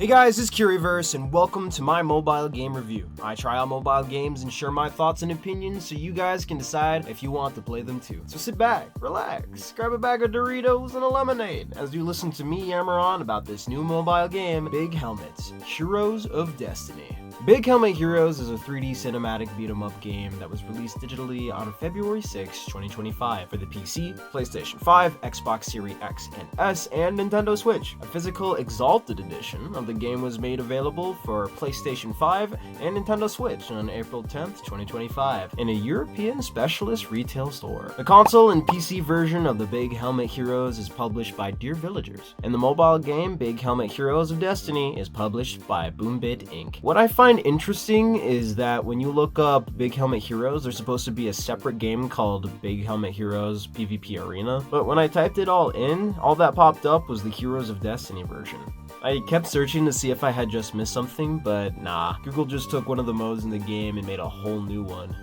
Hey guys, it's Curiverse, and welcome to my mobile game review. I try out mobile games and share my thoughts and opinions so you guys can decide if you want to play them too. So sit back, relax, grab a bag of Doritos and a lemonade as you listen to me yammer on about this new mobile game, Big Helmet: Heroes of Destiny. Big Helmet Heroes is a 3D cinematic beat-em-up game that was released digitally on February 6, 2025 for the PC, PlayStation 5, Xbox Series X and S, and Nintendo Switch. A physical Exalted edition of the game was made available for PlayStation 5 and Nintendo Switch on April 10th, 2025 in a European specialist retail store. The console and PC version of the Big Helmet Heroes is published by Dear Villagers, and the mobile game Big Helmet Heroes of Destiny is published by Boombit Inc. What I find interesting is that when you look up Big Helmet Heroes, there's supposed to be a separate game called Big Helmet Heroes PvP Arena, but when I typed it all in, all that popped up was the Heroes of Destiny version. I kept searching to see if I had just missed something, but nah. Google just took one of the modes in the game and made a whole new one.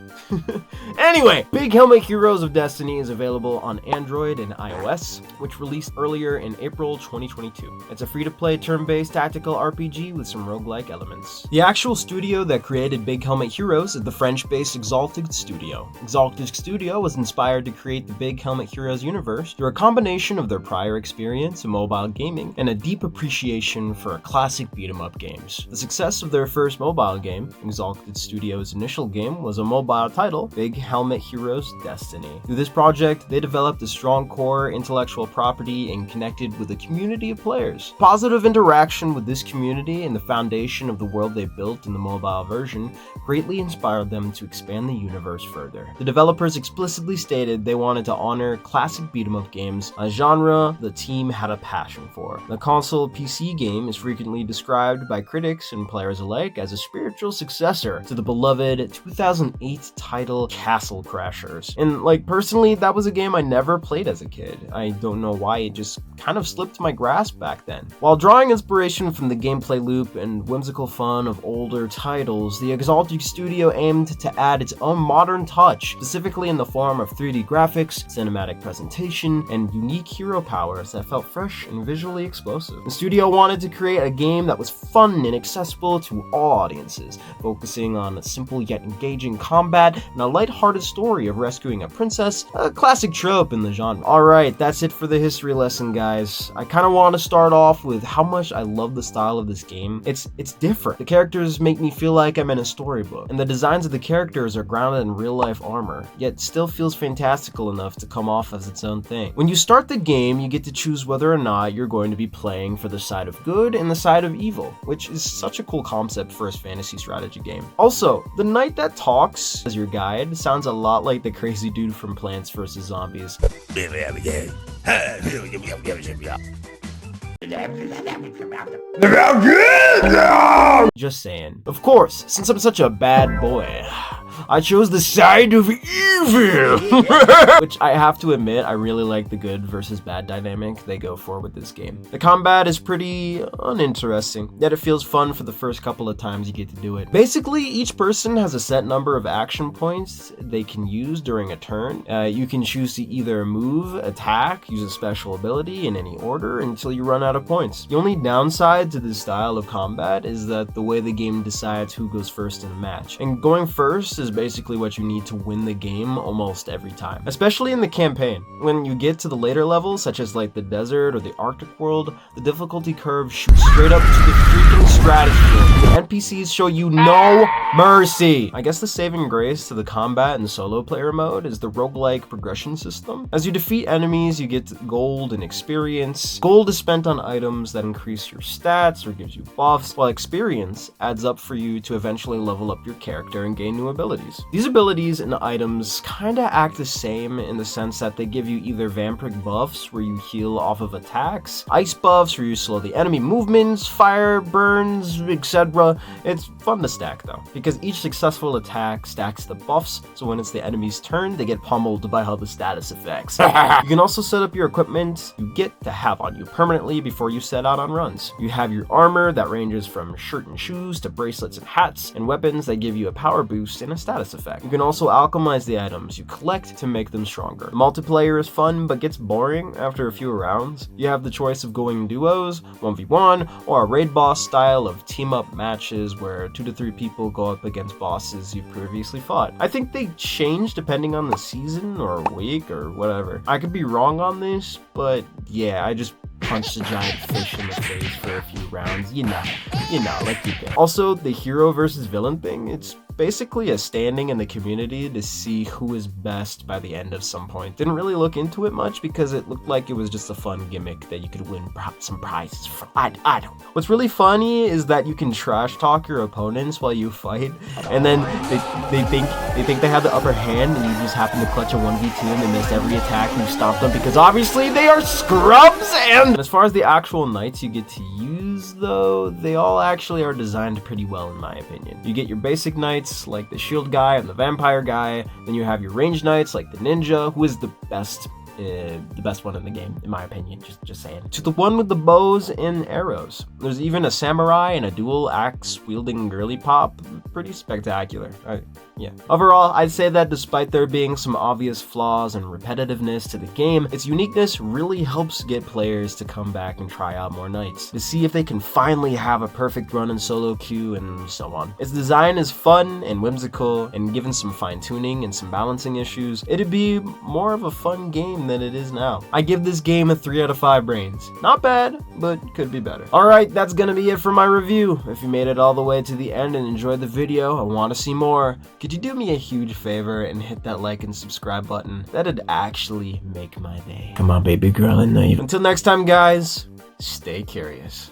Anyway, Big Helmet Heroes of Destiny is available on Android and iOS, which released earlier in April 2022. It's a free-to-play turn-based tactical RPG with some roguelike elements. The actual studio that created Big Helmet Heroes is the French-based Exalted Studio. Exalted Studio was inspired to create the Big Helmet Heroes universe through a combination of their prior experience in mobile gaming and a deep appreciation for classic beat-em-up games. The success of their first mobile game, Exalted Studio's initial game, was a mobile title, Big Helmet Heroes Destiny. Through this project, they developed a strong core intellectual property and connected with a community of players. Positive interaction with this community and the foundation of the world they built in the mobile version greatly inspired them to expand the universe further. The developers explicitly stated they wanted to honor classic beat-em-up games, a genre the team had a passion for. The console PC game is frequently described by critics and players alike as a spiritual successor to the beloved 2008 title Castle Crashers. And personally, that was a game I never played as a kid. I don't know why, it just kind of slipped my grasp back then. While drawing inspiration from the gameplay loop and whimsical fun of older titles, the Exalted Studio aimed to add its own modern touch, specifically in the form of 3D graphics, cinematic presentation, and unique hero powers that felt fresh and visually explosive. The studio wanted to create a game that was fun and accessible to all audiences, focusing on a simple yet engaging combat and a lighthearted story of rescuing a princess, a classic trope in the genre. Alright, that's it for the history lesson, guys. I kind of want to start off with how much I love the style of this game. It's different. The characters make me feel like I'm in a storybook, and the designs of the characters are grounded in real-life armor, yet still feels fantastical enough to come off as its own thing. When you start the game, you get to choose whether or not you're going to be playing for the side of good and the side of evil, which is such a cool concept for a fantasy strategy game. Also, the knight that talks as your guide sounds a lot like the crazy dude from Plants vs. Zombies. Just saying. Of course, since I'm such a bad boy, I chose the side of evil! Which I have to admit, I really like the good versus bad dynamic they go for with this game. The combat is pretty uninteresting, yet it feels fun for the first couple of times you get to do it. Basically, each person has a set number of action points they can use during a turn. You can choose to either move, attack, use a special ability in any order until you run out of points. The only downside to this style of combat is that the way the game decides who goes first in a match. And going first is basically what you need to win the game almost every time, especially in the campaign. When you get to the later levels, such as the desert or the Arctic world, the difficulty curve shoots straight up to the freaking stratosphere. The NPCs show you no mercy. I guess the saving grace to the combat and solo player mode is the roguelike progression system. As you defeat enemies, you get gold and experience. Gold is spent on items that increase your stats or gives you buffs, while experience adds up for you to eventually level up your character and gain new abilities. These abilities and items kinda act the same in the sense that they give you either vampiric buffs where you heal off of attacks, ice buffs where you slow the enemy movements, fire burns, etc., It's fun to stack though, because each successful attack stacks the buffs, so when it's the enemy's turn, they get pummeled by all the status effects. You can also set up your equipment you get to have on you permanently before you set out on runs. You have your armor that ranges from shirt and shoes to bracelets and hats, and weapons that give you a power boost and a status effect. You can also alchemize the items you collect to make them stronger. The multiplayer is fun, but gets boring after a few rounds. You have the choice of going duos, 1v1, or a raid boss style of team-up matches where 2 to 3 people go up against bosses you've previously fought. I think they change depending on the season or week or whatever. I could be wrong on this, but yeah, I just punched a giant fish in the face for a few rounds, you know, like you do. Also, the hero versus villain thing, it's basically a standing in the community to see who is best by the end of some point. Didn't really look into it much because it looked like it was just a fun gimmick that you could win some prizes from. I don't know. What's really funny is that you can trash talk your opponents while you fight, and then they think they have the upper hand, and you just happen to clutch a 1v2 and they missed every attack and you stomp them because obviously they are scrubs. And as far as the actual knights you get to use though, they all actually are designed pretty well in my opinion. You get your basic knights like the shield guy and the vampire guy, then you have your ranged knights like the ninja, who is the best one in the game, in my opinion, just saying, to the one with the bows and arrows. There's even a samurai and a dual axe wielding girly pop. Pretty spectacular. Yeah. Overall, I'd say that despite there being some obvious flaws and repetitiveness to the game, its uniqueness really helps get players to come back and try out more nights, to see if they can finally have a perfect run in solo queue and so on. Its design is fun and whimsical, and given some fine-tuning and some balancing issues, it'd be more of a fun game than it is now. I give this game a 3 out of 5 brains. Not bad, but could be better. Alright, that's gonna be it for my review. If you made it all the way to the end and enjoyed the video and want to see more, could you do me a huge favor and hit that like and subscribe button? That'd actually make my day. Come on, baby girl, and knife. Until next time, guys, stay curious.